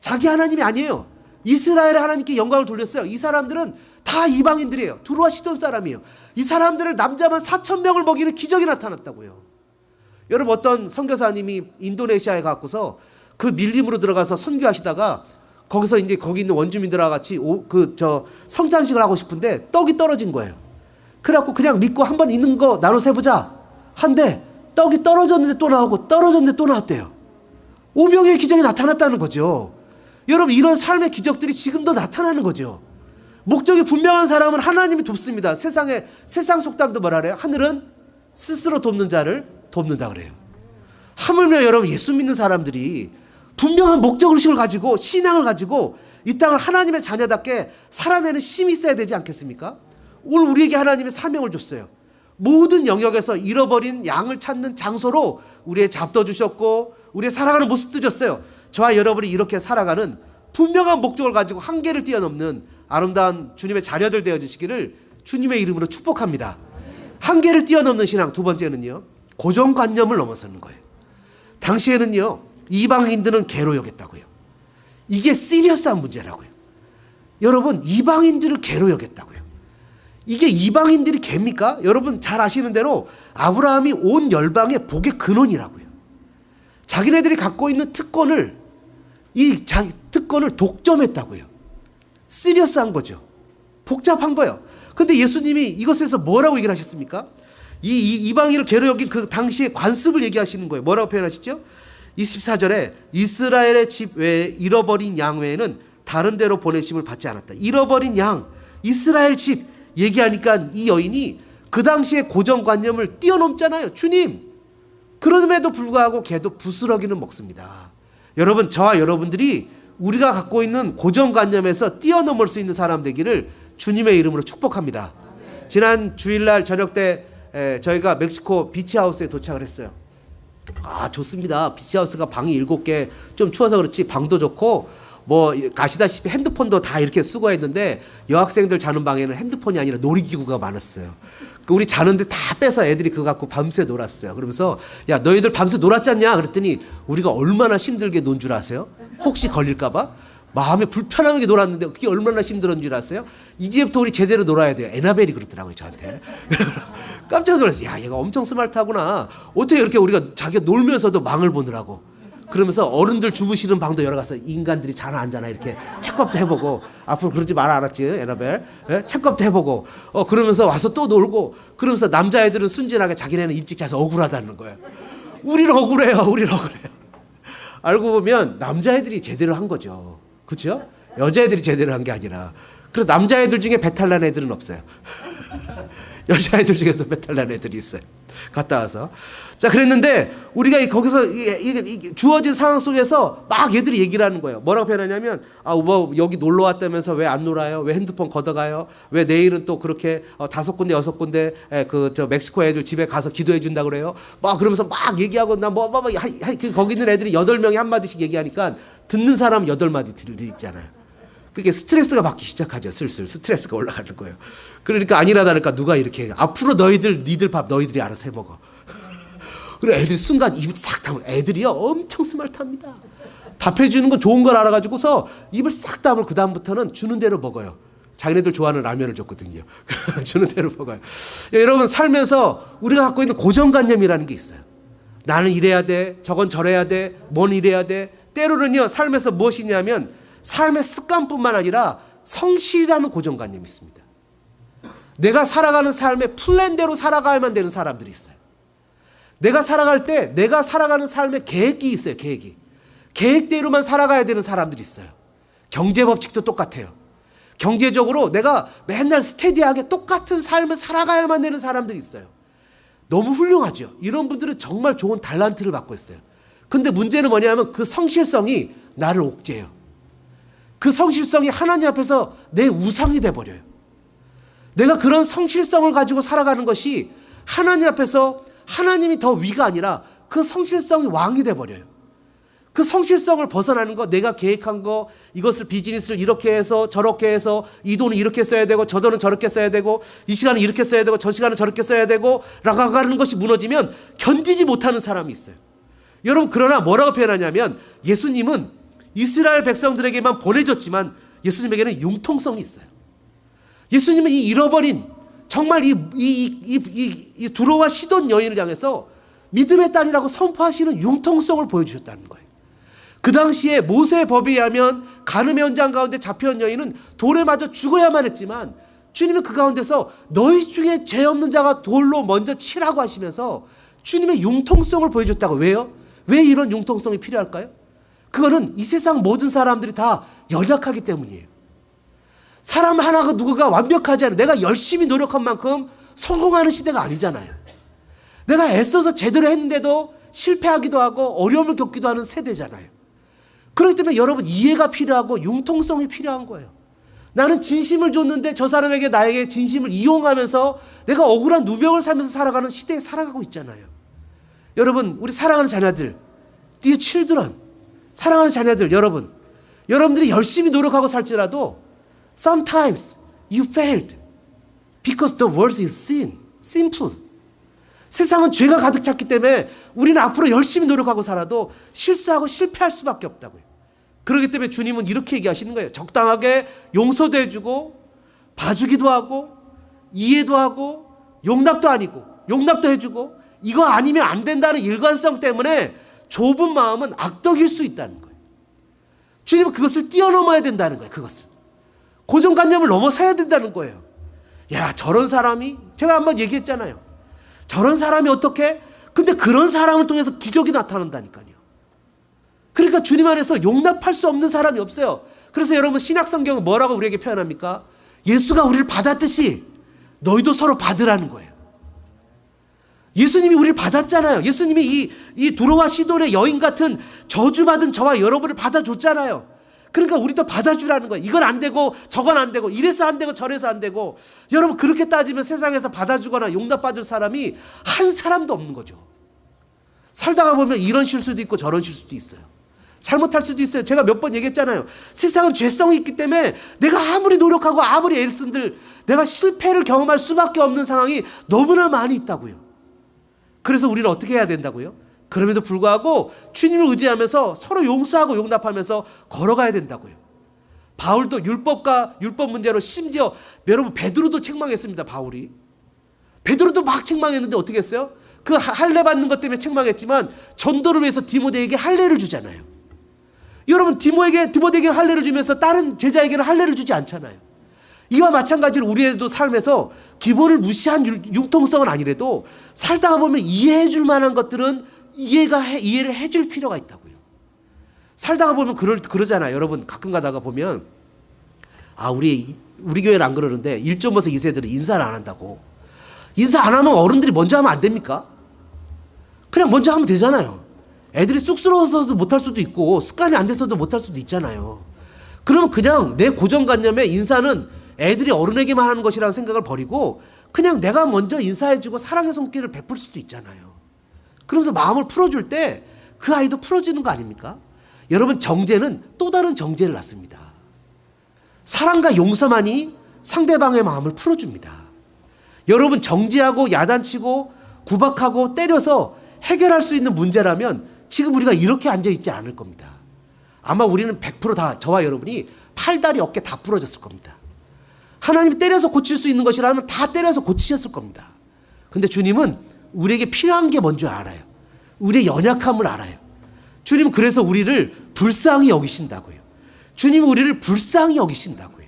자기 하나님이 아니에요. 이스라엘의 하나님께 영광을 돌렸어요. 이 사람들은 다 이방인들이에요. 두로와 시돈 사람이에요. 이 사람들을 남자만 4,000명을 먹이는 기적이 나타났다고요. 여러분 어떤 선교사님이 인도네시아에 가고서 그 밀림으로 들어가서 선교하시다가 거기서 이제 거기 있는 원주민들과 같이 성찬식을 하고 싶은데 떡이 떨어진 거예요. 그래갖고 그냥 믿고 한번 있는 거 나눠서 해보자 한데 떡이 떨어졌는데 또 나오고 떨어졌는데 또 나왔대요. 오병이의 기적이 나타났다는 거죠. 여러분 이런 삶의 기적들이 지금도 나타나는 거죠. 목적이 분명한 사람은 하나님이 돕습니다. 세상 속담도 뭐라 그래요? 하늘은 스스로 돕는 자를 돕는다 그래요. 하물며 여러분 예수 믿는 사람들이 분명한 목적의식을 가지고 신앙을 가지고 이 땅을 하나님의 자녀답게 살아내는 힘이 있어야 되지 않겠습니까? 오늘 우리에게 하나님의 사명을 줬어요. 모든 영역에서 잃어버린 양을 찾는 장소로 우리의 잡도 주셨고 우리의 살아가는 모습도 줬어요. 저와 여러분이 이렇게 살아가는 분명한 목적을 가지고 한계를 뛰어넘는 아름다운 주님의 자녀들 되어주시기를 주님의 이름으로 축복합니다. 한계를 뛰어넘는 신앙 두 번째는요. 고정관념을 넘어서는 거예요. 당시에는요. 이방인들은 개로 여겼다고요. 이게 시리어스한 문제라고요. 여러분 이방인들을 개로 여겼다고요. 이게 이방인들이 개입니까? 여러분 잘 아시는 대로 아브라함이 온 열방의 복의 근원이라고요. 자기네들이 갖고 있는 특권을 독점했다고요. 시리어스한 거죠. 복잡한 거예요. 근데 예수님이 이것에서 뭐라고 얘기를 하셨습니까? 이 이방인을 개로 여긴 그 당시의 관습을 얘기하시는 거예요. 뭐라고 표현하시죠? 24절에 이스라엘의 집 외에 잃어버린 양 외에는 다른 데로 보내심을 받지 않았다. 잃어버린 양, 이스라엘 집 얘기하니까 이 여인이 그 당시의 고정관념을 뛰어넘잖아요. 주님, 그럼에도 불구하고 걔도 부스러기는 먹습니다. 여러분, 저와 여러분들이 우리가 갖고 있는 고정관념에서 뛰어넘을 수 있는 사람 되기를 주님의 이름으로 축복합니다. 지난 주일날 저녁 때 저희가 멕시코 비치하우스에 도착을 했어요. 아, 좋습니다. 비치하우스가 방이 7개, 좀 추워서 그렇지 방도 좋고 뭐 가시다시피 핸드폰도 다 이렇게 수거했는데 여학생들 자는 방에는 핸드폰이 아니라 놀이기구가 많았어요. 우리 자는데 다 빼서 애들이 그거 갖고 밤새 놀았어요. 그러면서 야, 너희들 밤새 놀았잖냐? 그랬더니 우리가 얼마나 힘들게 논 줄 아세요? 혹시 걸릴까 봐? 마음에 불편하게 놀았는데 그게 얼마나 힘들었는 줄 아세요? 이제부터 우리 제대로 놀아야 돼요. 에나벨이 그러더라고요, 저한테. 깜짝 놀랐어요. 야, 얘가 엄청 스마트하구나. 어떻게 이렇게 우리가 자기가 놀면서도 망을 보느라고. 그러면서 어른들 주무시는 방도 열어가서 인간들이 자나 안 자나 이렇게 체크업도 해보고, 앞으로 그러지 마라, 알았지, 에나벨? 예? 체크업도 해보고, 그러면서 와서 또 놀고, 그러면서 남자애들은 순진하게 자기네는 일찍 자서 억울하다는 거예요. 우리는 억울해요. 알고 보면 남자애들이 제대로 한 거죠. 그렇죠? 여자애들이 제대로 한 게 아니라. 그래서 남자애들 중에 배탈 난 애들은 없어요. 여자애들 중에서 배탈 난 애들이 있어요. 갔다 와서. 자, 그랬는데 우리가 거기서 이게 주어진 상황 속에서 막 얘들이 얘기를 하는 거예요. 뭐라고 표현하냐면, 뭐 여기 놀러 왔다면서 왜 안 놀아요? 왜 핸드폰 걷어가요? 왜 내일은 또 그렇게 5군데 6군데 멕시코 애들 집에 가서 기도해 준다 그래요? 막 그러면서 막 얘기하고 거기 있는 애들이 8명이 한마디씩 얘기하니까 듣는 사람 8마디 들리잖아요. 그렇게 스트레스가 받기 시작하죠. 슬슬 스트레스가 올라가는 거예요. 그러니까 아니나 다를까 누가 이렇게 해. 앞으로 니들 밥 너희들이 알아서 해 먹어. 그리고 애들이 순간 입을 싹 다물어. 애들이요 엄청 스마트합니다. 밥 해주는 건 좋은 걸 알아가지고서 입을 싹 다물고 그 다음부터는 주는 대로 먹어요. 자기네들 좋아하는 라면을 줬거든요. 주는 대로 먹어요. 여러분 살면서 우리가 갖고 있는 고정관념이라는 게 있어요. 나는 이래야 돼. 저건 저래야 돼. 뭔 이래야 돼. 때로는요 삶에서 무엇이냐면 삶의 습관뿐만 아니라 성실이라는 고정관념이 있습니다. 내가 살아가는 삶의 플랜대로 살아가야만 되는 사람들이 있어요. 내가 살아갈 때 내가 살아가는 삶의 계획이 있어요. 계획대로만 살아가야 되는 사람들이 있어요. 경제 법칙도 똑같아요. 경제적으로 내가 맨날 스테디하게 똑같은 삶을 살아가야만 되는 사람들이 있어요. 너무 훌륭하죠. 이런 분들은 정말 좋은 달란트를 갖고 있어요. 근데 문제는 뭐냐면 그 성실성이 나를 옥죄요. 그 성실성이 하나님 앞에서 내 우상이 돼버려요. 내가 그런 성실성을 가지고 살아가는 것이 하나님 앞에서 하나님이 더 위가 아니라 그 성실성이 왕이 돼버려요. 그 성실성을 벗어나는 거, 내가 계획한 거, 이것을 비즈니스를 이렇게 해서 저렇게 해서 이 돈은 이렇게 써야 되고 저 돈은 저렇게 써야 되고 이 시간은 이렇게 써야 되고 저 시간은 저렇게 써야 되고 라고 하는 것이 무너지면 견디지 못하는 사람이 있어요. 여러분 그러나 뭐라고 표현하냐면 예수님은 이스라엘 백성들에게만 보내졌지만 예수님에게는 융통성이 있어요. 예수님은 이 잃어버린 정말 이 두로와 시돈 여인을 향해서 믿음의 딸이라고 선포하시는 융통성을 보여주셨다는 거예요. 그 당시에 모세의 법에 의하면 간음의 현장 가운데 잡혀온 여인은 돌에 맞아 죽어야만 했지만 주님은 그 가운데서 너희 중에 죄 없는 자가 돌로 먼저 치라고 하시면서 주님의 융통성을 보여줬다고. 왜요? 왜 이런 융통성이 필요할까요? 그거는 이 세상 모든 사람들이 다 연약하기 때문이에요. 사람 하나가 누구가 완벽하지 않아요. 내가 열심히 노력한 만큼 성공하는 시대가 아니잖아요. 내가 애써서 제대로 했는데도 실패하기도 하고 어려움을 겪기도 하는 세대잖아요. 그렇기 때문에 여러분 이해가 필요하고 융통성이 필요한 거예요. 나는 진심을 줬는데 저 사람에게 나에게 진심을 이용하면서 내가 억울한 누명을 살면서 살아가는 시대에 살아가고 있잖아요. 여러분 우리 사랑하는 자녀들, dear children, 사랑하는 자녀들 여러분, 여러분들이 열심히 노력하고 살지라도 sometimes you failed because the world is sin, simple. 세상은 죄가 가득 찼기 때문에 우리는 앞으로 열심히 노력하고 살아도 실수하고 실패할 수밖에 없다고요. 그렇기 때문에 주님은 이렇게 얘기하시는 거예요. 적당하게 용서도 해주고 봐주기도 하고 이해도 하고 용납도 아니고 용납도 해주고 이거 아니면 안 된다는 일관성 때문에 좁은 마음은 악덕일 수 있다는 거예요. 주님은 그것을 뛰어넘어야 된다는 거예요. 그것을 고정관념을 넘어서야 된다는 거예요. 야 저런 사람이 제가 한번 얘기했잖아요. 저런 사람이 어떻게? 근데 그런 사람을 통해서 기적이 나타난다니까요. 그러니까 주님 안에서 용납할 수 없는 사람이 없어요. 그래서 여러분 신약성경은 뭐라고 우리에게 표현합니까? 예수가 우리를 받았듯이 너희도 서로 받으라는 거예요. 예수님이 우리를 받았잖아요. 예수님이 이 두로와 시돈의 여인 같은 저주받은 저와 여러분을 받아줬잖아요. 그러니까 우리도 받아주라는 거예요. 이건 안 되고 저건 안 되고 이래서 안 되고 저래서 안 되고. 여러분 그렇게 따지면 세상에서 받아주거나 용납받을 사람이 한 사람도 없는 거죠. 살다가 보면 이런 실수도 있고 저런 실수도 있어요. 잘못할 수도 있어요. 제가 몇 번 얘기했잖아요. 세상은 죄성이 있기 때문에 내가 아무리 노력하고 아무리 애를 쓴들 내가 실패를 경험할 수밖에 없는 상황이 너무나 많이 있다고요. 그래서 우리는 어떻게 해야 된다고요? 그럼에도 불구하고 주님을 의지하면서 서로 용서하고 용납하면서 걸어가야 된다고요. 바울도 율법 문제로 심지어 여러분 베드로도 책망했습니다. 바울이 베드로도 막 책망했는데 어떻게 했어요? 그 할례 받는 것 때문에 책망했지만 전도를 위해서 디모데에게 할례를 주잖아요. 여러분 디모데에게 할례를 주면서 다른 제자에게는 할례를 주지 않잖아요. 이와 마찬가지로 우리의 삶에서 기본을 무시한 융통성은 아니래도 살다가 보면 이해해 줄 만한 것들은 이해를 해줄 필요가 있다고요. 살다가 보면 그러잖아요. 여러분 가끔 가다가 보면 우리 교회는 안 그러는데 1.5세 2세들은 인사를 안 한다고. 인사 안 하면 어른들이 먼저 하면 안 됩니까? 그냥 먼저 하면 되잖아요. 애들이 쑥스러워서도 못할 수도 있고 습관이 안 돼서도 못할 수도 있잖아요. 그러면 그냥 내 고정관념에 인사는 애들이 어른에게만 하는 것이라는 생각을 버리고 그냥 내가 먼저 인사해주고 사랑의 손길을 베풀 수도 있잖아요. 그러면서 마음을 풀어줄 때 그 아이도 풀어지는 거 아닙니까? 여러분 정죄는 또 다른 정죄를 낳습니다. 사랑과 용서만이 상대방의 마음을 풀어줍니다. 여러분 정죄하고 야단치고 구박하고 때려서 해결할 수 있는 문제라면 지금 우리가 이렇게 앉아있지 않을 겁니다. 아마 우리는 100% 저와 여러분이 팔다리 어깨 다 부러졌을 겁니다. 하나님이 때려서 고칠 수 있는 것이라면 다 때려서 고치셨을 겁니다. 근데 주님은 우리에게 필요한 게 뭔지 알아요. 우리의 연약함을 알아요. 주님은 그래서 우리를 불쌍히 여기신다고요. 주님은 우리를 불쌍히 여기신다고요.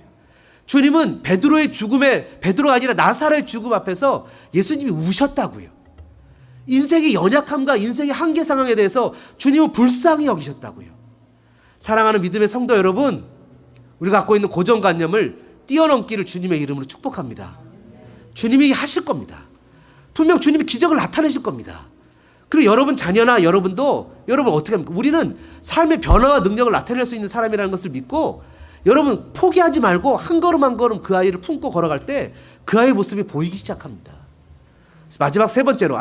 주님은 베드로가 아니라 나사로의 죽음 앞에서 예수님이 우셨다고요. 인생의 연약함과 인생의 한계 상황에 대해서 주님은 불쌍히 여기셨다고요. 사랑하는 믿음의 성도 여러분, 우리가 갖고 있는 고정관념을 뛰어넘기를 주님의 이름으로 축복합니다. 주님이 하실 겁니다. 분명 주님이 기적을 나타내실 겁니다. 그리고 여러분 자녀나 여러분도 여러분 어떻게 합니까? 우리는 삶의 변화와 능력을 나타낼 수 있는 사람이라는 것을 믿고 여러분 포기하지 말고 한 걸음 한 걸음 그 아이를 품고 걸어갈 때 그 아이의 모습이 보이기 시작합니다. 마지막 세 번째로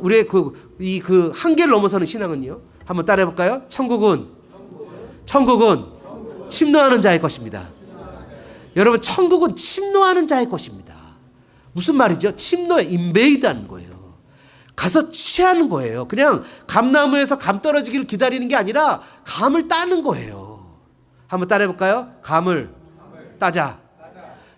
우리의 그 한계를 넘어서는 신앙은요. 한번 따라해 볼까요? 천국은 침노하는 자의 것입니다. 여러분 천국은 침노하는 자의 것입니다. 무슨 말이죠? 침노에 인베이드하는 거예요. 가서 취하는 거예요. 그냥 감나무에서 감 떨어지기를 기다리는 게 아니라 감을 따는 거예요. 한번 따라해 볼까요? 감을 따자.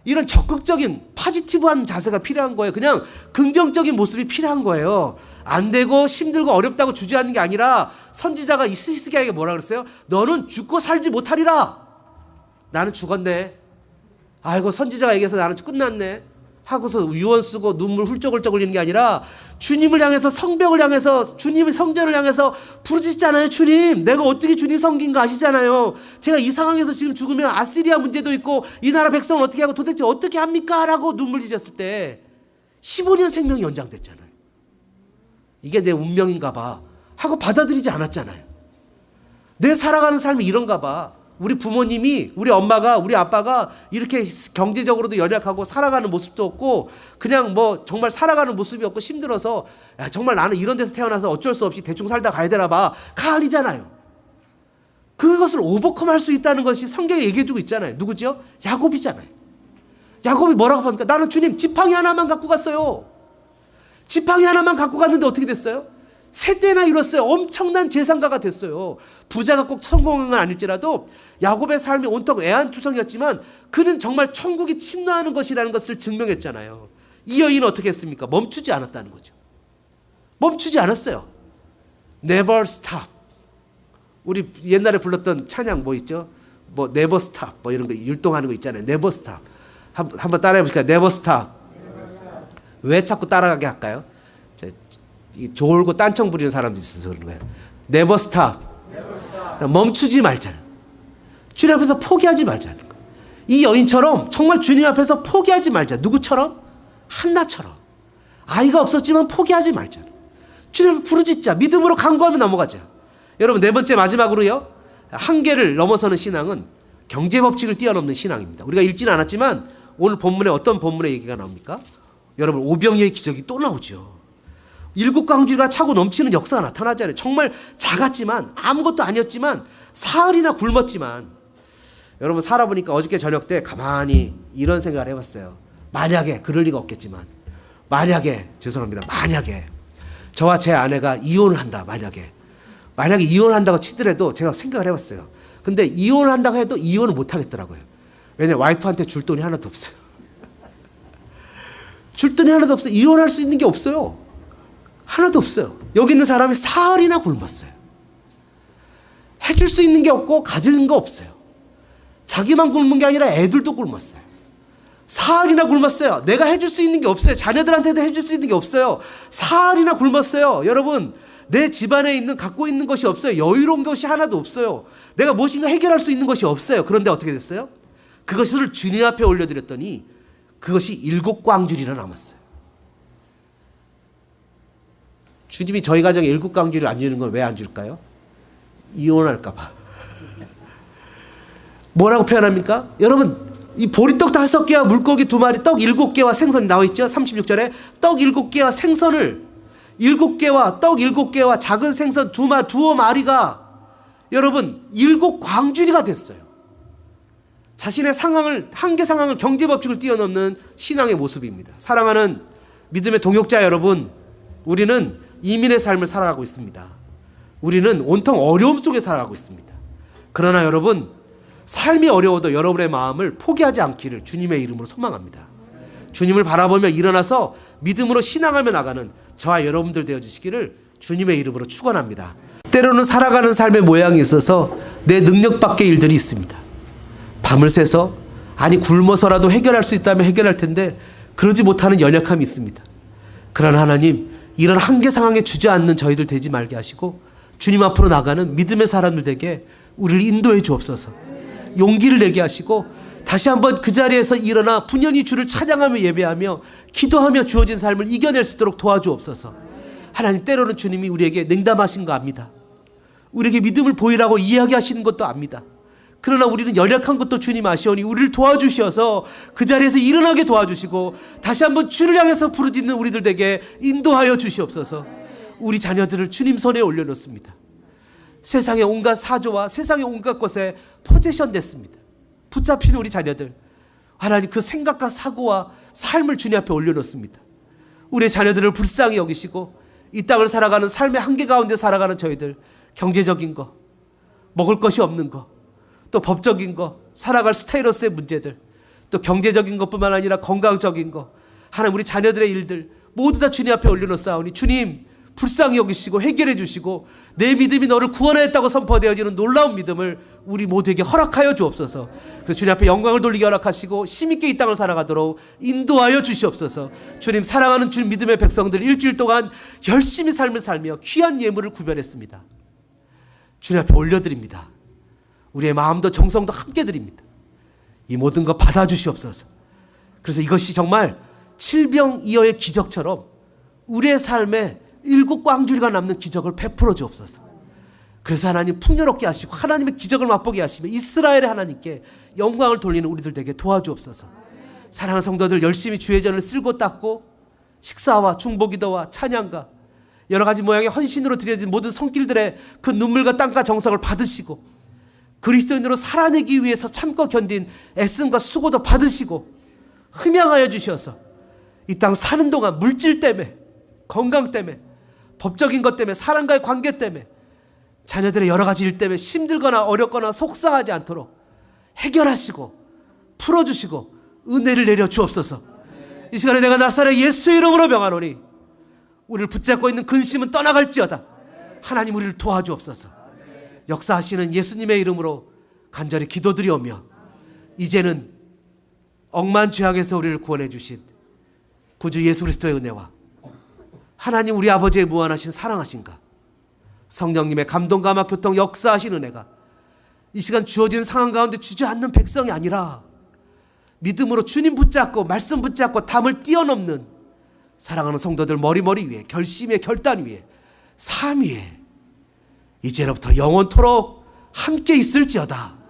이런 적극적인 포지티브한 자세가 필요한 거예요. 그냥 긍정적인 모습이 필요한 거예요. 안 되고 힘들고 어렵다고 주저하는 게 아니라 선지자가 히스기야에게 뭐라 그랬어요? 너는 죽고 살지 못하리라. 나는 죽었네. 아이고 선지자가 얘기해서 나는 끝났네 하고서 유언 쓰고 눈물 훌쩍훌쩍 흘리는 게 아니라 주님을 향해서 성벽을 향해서 주님의 성전을 향해서 부르짖잖아요. 주님, 내가 어떻게 주님 섬긴 거 아시잖아요. 제가 이 상황에서 지금 죽으면 아시리아 문제도 있고 이 나라 백성을 어떻게 하고 도대체 어떻게 합니까? 라고 눈물 지졌을 때 15년 생명이 연장됐잖아요. 이게 내 운명인가 봐 하고 받아들이지 않았잖아요. 내 살아가는 삶이 이런가 봐. 우리 부모님이, 우리 엄마가, 우리 아빠가 이렇게 경제적으로도 연약하고 살아가는 모습도 없고 그냥 뭐 정말 살아가는 모습이 없고 힘들어서 야, 정말 나는 이런 데서 태어나서 어쩔 수 없이 대충 살다 가야 되나 봐. 아니잖아요. 그것을 오버컴할 수 있다는 것이 성경에 얘기해주고 있잖아요. 누구죠? 야곱이잖아요. 야곱이 뭐라고 합니까? 나는 주님 지팡이 하나만 갖고 갔어요. 지팡이 하나만 갖고 갔는데 어떻게 됐어요? 세 때나 이뤘어요. 엄청난 재산가가 됐어요. 부자가 꼭 성공한 건 아닐지라도 야곱의 삶이 온통 애한투성이었지만 그는 정말 천국이 침노하는 것이라는 것을 증명했잖아요. 이 여인은 어떻게 했습니까? 멈추지 않았다는 거죠. 멈추지 않았어요. Never stop. 우리 옛날에 불렀던 찬양 뭐 있죠? 뭐 Never stop 뭐 이런 거 율동하는 거 있잖아요. Never stop. 한번 따라해 보실까요? Never stop. 왜 자꾸 따라가게 할까요? 졸고 딴청 부리는 사람들이 있어서 그런 거예요. Never stop. 멈추지 말자. 주님 앞에서 포기하지 말자는 거예요. 이 여인처럼 정말 주님 앞에서 포기하지 말자. 누구처럼? 한나처럼. 아이가 없었지만 포기하지 말자. 주님 앞에 부르짖자. 믿음으로 간구하며 넘어가자. 여러분 네 번째 마지막으로요. 한계를 넘어서는 신앙은 경제 법칙을 뛰어넘는 신앙입니다. 우리가 읽지는 않았지만 오늘 본문에 어떤 본문의 얘기가 나옵니까? 여러분 오병이어의 기적이 또 나오죠. 7광주리가 차고 넘치는 역사가 나타나잖아요. 정말 작았지만 아무것도 아니었지만 사흘이나 굶었지만 여러분 살아보니까 어저께 저녁 때 가만히 이런 생각을 해봤어요. 만약에 그럴 리가 없겠지만 만약에 저와 제 아내가 이혼을 한다. 만약에 이혼을 한다고 치더라도 제가 생각을 해봤어요. 근데 이혼을 한다고 해도 이혼을 못 하겠더라고요. 왜냐면 와이프한테 줄 돈이 하나도 없어요. 줄 돈이 하나도 없어요. 이혼할 수 있는 게 없어요. 하나도 없어요. 여기 있는 사람이 사흘이나 굶었어요. 해줄 수 있는 게 없고 가지는 거 없어요. 자기만 굶은 게 아니라 애들도 굶었어요. 사흘이나 굶었어요. 내가 해줄 수 있는 게 없어요. 자녀들한테도 해줄 수 있는 게 없어요. 사흘이나 굶었어요. 여러분 내 집안에 갖고 있는 것이 없어요. 여유로운 것이 하나도 없어요. 내가 무엇인가 해결할 수 있는 것이 없어요. 그런데 어떻게 됐어요? 그것을 주님 앞에 올려드렸더니 그것이 7광주리나 남았어요. 주님이 저희 가정에 7광주리를 안 주는 건 왜 안 줄까요? 이혼할까 봐. 뭐라고 표현합니까? 여러분 이 보리떡 5개와 물고기 2마리 떡 7개와 생선이 나와 있죠. 36절에 떡 7개와 생선을 7개와 떡 7개와 작은 생선 두어 마리가 여러분 7광주리가 됐어요. 자신의 상황을, 한계 상황을, 경제 법칙을 뛰어넘는 신앙의 모습입니다. 사랑하는 믿음의 동역자 여러분, 우리는 이민의 삶을 살아가고 있습니다. 우리는 온통 어려움 속에 살아가고 있습니다. 그러나 여러분, 삶이 어려워도 여러분의 마음을 포기하지 않기를 주님의 이름으로 소망합니다. 주님을 바라보며 일어나서 믿음으로 신앙하며 나가는 저와 여러분들 되어주시기를 주님의 이름으로 축원합니다. 때로는 살아가는 삶의 모양이 있어서 내 능력 밖의 일들이 있습니다. 밤을 새서, 아니 굶어서라도 해결할 수 있다면 해결할 텐데 그러지 못하는 연약함이 있습니다. 그러나 하나님, 이런 한계 상황에 주저앉는 저희들 되지 말게 하시고 주님 앞으로 나가는 믿음의 사람들 되게 우리를 인도해 주옵소서. 용기를 내게 하시고 다시 한번 그 자리에서 일어나 분연히 주를 찬양하며 예배하며 기도하며 주어진 삶을 이겨낼 수 있도록 도와주옵소서. 하나님, 때로는 주님이 우리에게 냉담하신 거 압니다. 우리에게 믿음을 보이라고 이야기하시는 것도 압니다. 그러나 우리는 연약한 것도 주님 아시오니 우리를 도와주셔서 그 자리에서 일어나게 도와주시고 다시 한번 주를 향해서 부르짖는 우리들 에게 인도하여 주시옵소서. 우리 자녀들을 주님 손에 올려놓습니다. 세상의 온갖 사조와 세상의 온갖 것에 포제션 됐습니다. 붙잡히는 우리 자녀들, 하나님 그 생각과 사고와 삶을 주님 앞에 올려놓습니다. 우리의 자녀들을 불쌍히 여기시고 이 땅을 살아가는 삶의 한계 가운데 살아가는 저희들, 경제적인 거, 먹을 것이 없는 거, 또 법적인 거, 살아갈 스테이러스의 문제들, 또 경제적인 것뿐만 아니라 건강적인 거, 하나님 우리 자녀들의 일들 모두 다 주님 앞에 올려놓사오니 주님 불쌍히 여기시고 해결해 주시고 내 믿음이 너를 구원하였다고 선포되어지는 놀라운 믿음을 우리 모두에게 허락하여 주옵소서. 그래서 주님 앞에 영광을 돌리게 허락하시고 힘있게 이 땅을 살아가도록 인도하여 주시옵소서. 주님, 사랑하는 주님 믿음의 백성들 일주일 동안 열심히 삶을 살며 귀한 예물을 구별했습니다. 주님 앞에 올려드립니다. 우리의 마음도 정성도 함께 드립니다. 이 모든 것 받아주시옵소서. 그래서 이것이 정말 칠병이어의 기적처럼 우리의 삶에 7광주리가 남는 기적을 베풀어 주옵소서. 그래서 하나님 풍요롭게 하시고 하나님의 기적을 맛보게 하시며 이스라엘의 하나님께 영광을 돌리는 우리들 되게 도와주옵소서. 사랑하는 성도들, 열심히 주의 전을 쓸고 닦고 식사와 중보기도와 찬양과 여러 가지 모양의 헌신으로 드려진 모든 손길들의 그 눈물과 땀과 정성을 받으시고 그리스도인으로 살아내기 위해서 참고 견딘 애씀과 수고도 받으시고 흠양하여 주셔서 이 땅 사는 동안 물질 때문에, 건강 때문에, 법적인 것 때문에, 사람과의 관계 때문에, 자녀들의 여러 가지 일 때문에 힘들거나 어렵거나 속상하지 않도록 해결하시고 풀어주시고 은혜를 내려 주옵소서. 이 시간에 내가 나사렛 예수 이름으로 명하노니 우리를 붙잡고 있는 근심은 떠나갈지어다. 하나님 우리를 도와주옵소서. 역사하시는 예수님의 이름으로 간절히 기도드리오며 이제는 억만 죄악에서 우리를 구원해 주신 구주 예수 그리스도의 은혜와 하나님 우리 아버지의 무한하신 사랑하신가, 성령님의 감동과 막 교통 역사하신 은혜가 이 시간 주어진 상황 가운데 주저앉는 백성이 아니라 믿음으로 주님 붙잡고 말씀 붙잡고 담을 뛰어넘는 사랑하는 성도들 머리머리 위에, 결심의 결단 위에, 삶 위에 이제로부터 영원토록 함께 있을지어다.